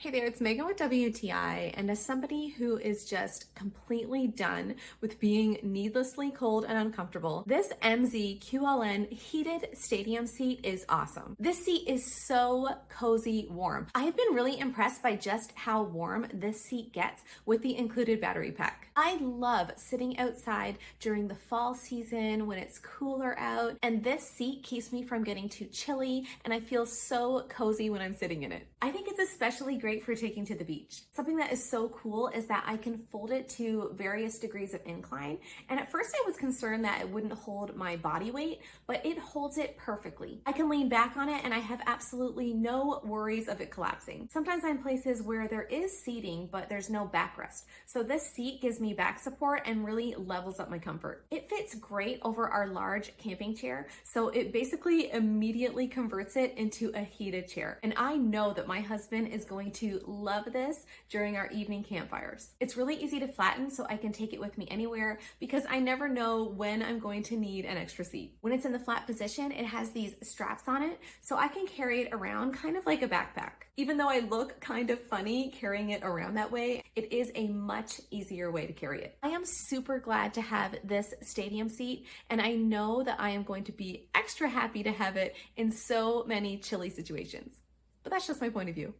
Hey there, it's Megan with WTI, and as somebody who is just completely done with being needlessly cold and uncomfortable, this MZQLN heated stadium seat is awesome. This seat is so cozy warm. I have been really impressed by just how warm this seat gets with the included battery pack. I love sitting outside during the fall season when it's cooler out, and this seat keeps me from getting too chilly, and I feel so cozy when I'm sitting in it. I think it's especially great for taking to the beach. Something that is so cool is that I can fold it to various degrees of incline. And at first I was concerned that it wouldn't hold my body weight, but it holds it perfectly. I can lean back on it and I have absolutely no worries of it collapsing. Sometimes I'm in places where there is seating, but there's no backrest. So this seat gives me back support and really levels up my comfort. It fits great over our large camping chair. So it basically immediately converts it into a heated chair. And I know that my husband is going to love this during our evening campfires. It's really easy to flatten, so I can take it with me anywhere because I never know when I'm going to need an extra seat. When it's in the flat position, it has these straps on it, so I can carry it around kind of like a backpack. Even though I look kind of funny carrying it around that way, it is a much easier way to carry it. I am super glad to have this stadium seat, and I know that I am going to be extra happy to have it in so many chilly situations. But that's just my point of view.